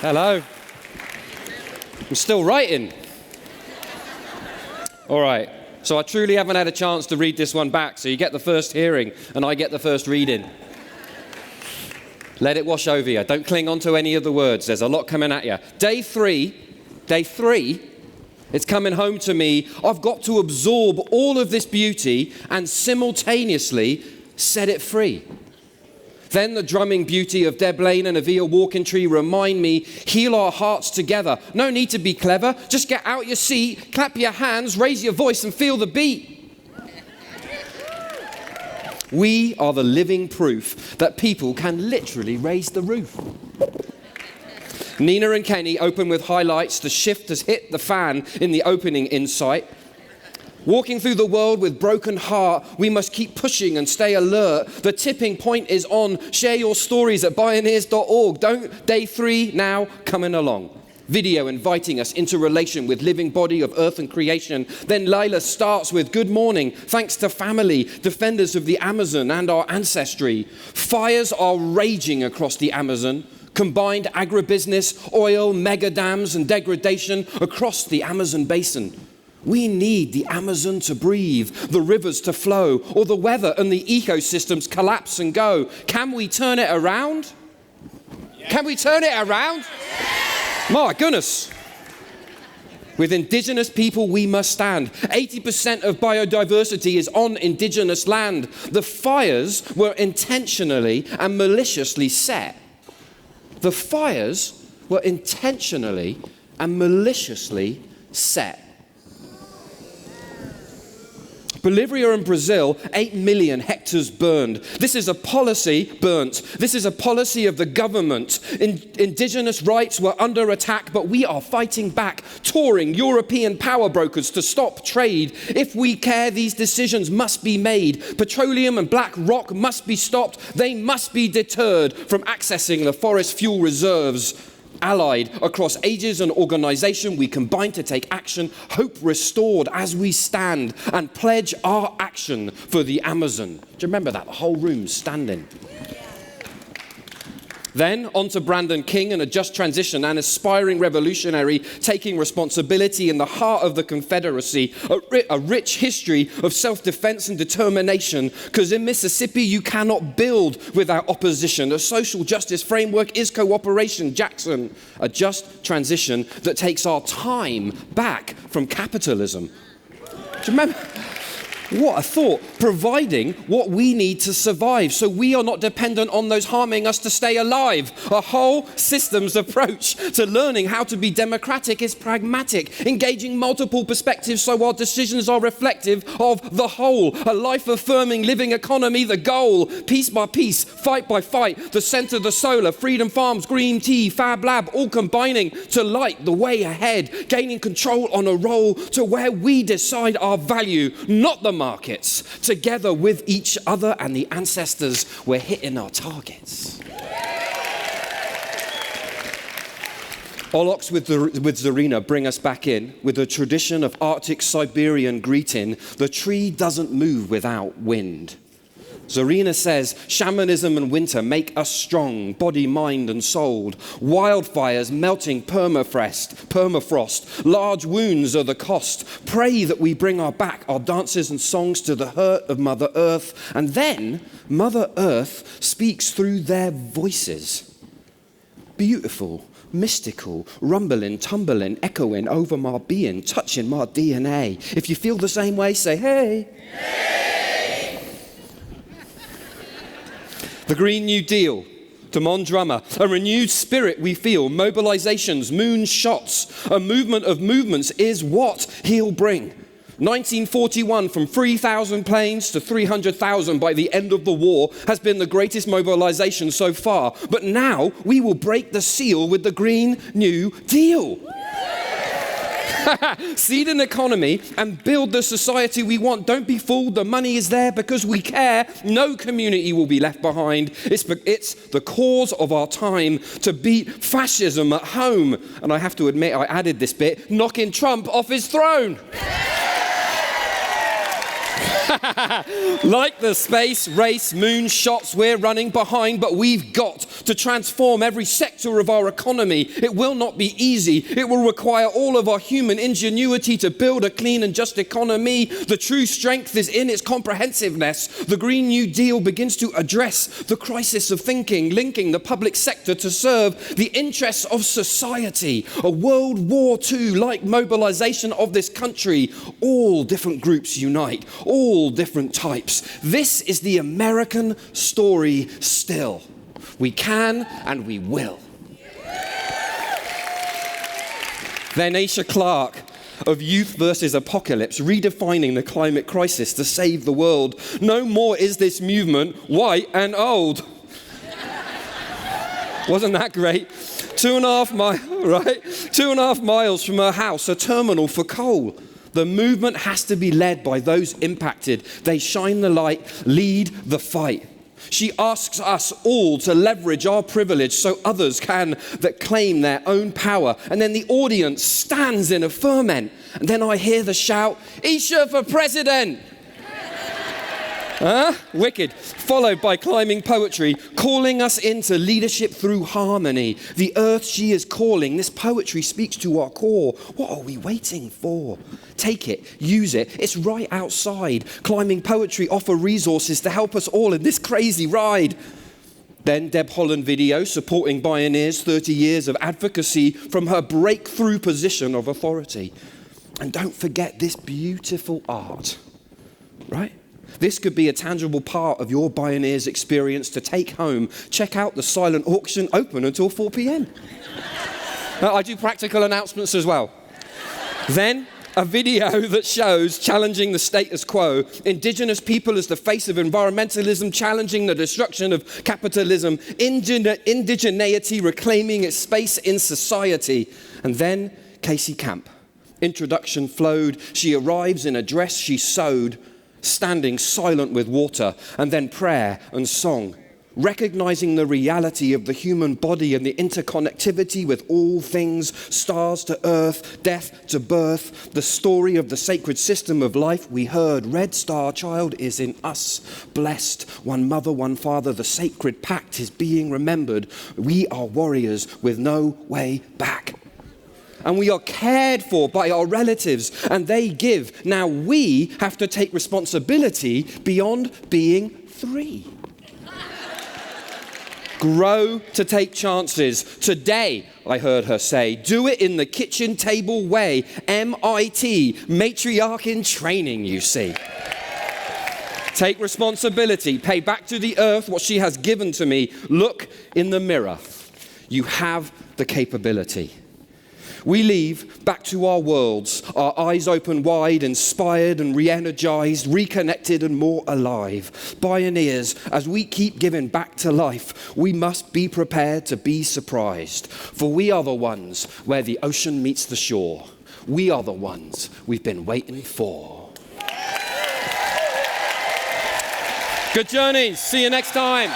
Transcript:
Hello. I'm still writing. All right. So I truly haven't had a chance to read this one back. So you get the first hearing and I get the first reading. Let it wash over you. Don't cling on to any of the words. There's a lot coming at you. Day three, it's coming home to me. I've got to absorb all of this beauty and simultaneously set it free. Then the drumming beauty of Deb Lane and Avia Walking Tree remind me, heal our hearts together. No need to be clever. Just get out your seat, clap your hands, raise your voice and feel the beat. We are the living proof that people can literally raise the roof. Nina and Kenny open with highlights. The shift has hit the fan in the opening insight. Walking through the world with broken heart, we must keep pushing and stay alert. The tipping point is on. Share your stories at bioneers.org. Day 3 now coming along. Video inviting us into relation with living body of earth and creation. Then Lila starts with good morning, thanks to family, defenders of the Amazon and our ancestry. Fires are raging across the Amazon. Combined agribusiness, oil, mega dams and degradation across the Amazon basin. We need the Amazon to breathe, the rivers to flow, or the weather and the ecosystems collapse and go. Can we turn it around? Yeah. Can we turn it around? Yeah. My goodness. With indigenous people, we must stand. 80% of biodiversity is on indigenous land. The fires were intentionally and maliciously set. The fires were intentionally and maliciously set. Bolivia and Brazil, 8 million hectares burned. This is a policy burnt. This is a policy of the government. Indigenous rights were under attack, but we are fighting back, touring European power brokers to stop trade. If we care, these decisions must be made. Petroleum and black rock must be stopped. They must be deterred from accessing the forest fuel reserves. Allied across ages and organization, we combine to take action, hope restored as we stand and pledge our action for the Amazon. Do you remember that? The whole room standing. Then on to Brandon King and a just transition, an aspiring revolutionary taking responsibility in the heart of the Confederacy, a rich history of self-defense and determination, because in Mississippi you cannot build without opposition. A social justice framework is cooperation. Jackson, a just transition that takes our time back from capitalism. Do you remember? What a thought, providing what we need to survive so we are not dependent on those harming us to stay alive. A whole systems approach to learning how to be democratic is pragmatic, engaging multiple perspectives so our decisions are reflective of the whole. A life-affirming living economy, the goal, piece by piece, fight by fight, the center, the solar, Freedom Farms, Green Tea, Fab Lab, all combining to light the way ahead, gaining control on a roll to where we decide our value, not the markets. Together with each other and the ancestors, we're hitting our targets. Olox with Zarina bring us back in with the tradition of Arctic Siberian greeting. The tree doesn't move without wind. Zarina says, shamanism and winter make us strong, body, mind and soul. Wildfires melting permafrost. Large wounds are the cost. Pray that we bring back our dances and songs to the hurt of Mother Earth. And then Mother Earth speaks through their voices. Beautiful, mystical, rumbling, tumbling, echoing over my being, touching my DNA. If you feel the same way, say, hey. Hey. The Green New Deal, Damon Drummer, a renewed spirit we feel, mobilizations, moon shots, a movement of movements is what he'll bring. 1941, from 3,000 planes to 300,000 by the end of the war, has been the greatest mobilization so far. But now we will break the seal with the Green New Deal. Seed an economy and build the society we want. Don't be fooled. The money is there because we care. No community will be left behind. It's the cause of our time to beat fascism at home. And I have to admit, I added this bit, knocking Trump off his throne. Like the space race moonshots, we're running behind, but we've got to transform every sector of our economy. It will not be easy. It will require all of our human ingenuity to build a clean and just economy. The true strength is in its comprehensiveness. The Green New Deal begins to address the crisis of thinking, linking the public sector to serve the interests of society. A World War II-like mobilization of this country. All different groups unite, all different types. This is the American story still. We can and we will. Then Aisha Clarke of Youth versus Apocalypse, redefining the climate crisis to save the world. No more is this movement white and old. Wasn't that great? 2.5 miles from her house, a terminal for coal. The movement has to be led by those impacted. They shine the light, lead the fight. She asks us all to leverage our privilege so others can that claim their own power. And then the audience stands in a ferment. And then I hear the shout, Isha for president! Wicked. Followed by climbing poetry, calling us into leadership through harmony. The earth she is calling. This poetry speaks to our core. What are we waiting for? Take it, use it. It's right outside. Climbing poetry offer resources to help us all in this crazy ride. Then Deb Holland video supporting Bioneers 30 years of advocacy from her breakthrough position of authority. And don't forget this beautiful art, right? This could be a tangible part of your Bioneers experience to take home. Check out the silent auction, open until 4 p.m. I do practical announcements as well. Then a video that shows challenging the status quo, Indigenous people as the face of environmentalism, challenging the destruction of capitalism, indigeneity reclaiming its space in society. And then Casey Camp. Introduction flowed. She arrives in a dress she sewed, standing silent with water, and then prayer and song, recognizing the reality of the human body and the interconnectivity with all things, stars to earth, death to birth, the story of the sacred system of life. We heard, Red Star Child is in us, blessed, one mother, one father, the sacred pact is being remembered. We are warriors with no way back. And we are cared for by our relatives, and they give. Now we have to take responsibility beyond being free. Grow to take chances. Today, I heard her say, do it in the kitchen table way. MIT, matriarch in training, you see. Take responsibility. Pay back to the earth what she has given to me. Look in the mirror. You have the capability. We leave back to our worlds, our eyes open wide, inspired and re-energized, reconnected and more alive. Bioneers, as we keep giving back to life, we must be prepared to be surprised. For we are the ones where the ocean meets the shore. We are the ones we've been waiting for. Good journey. See you next time.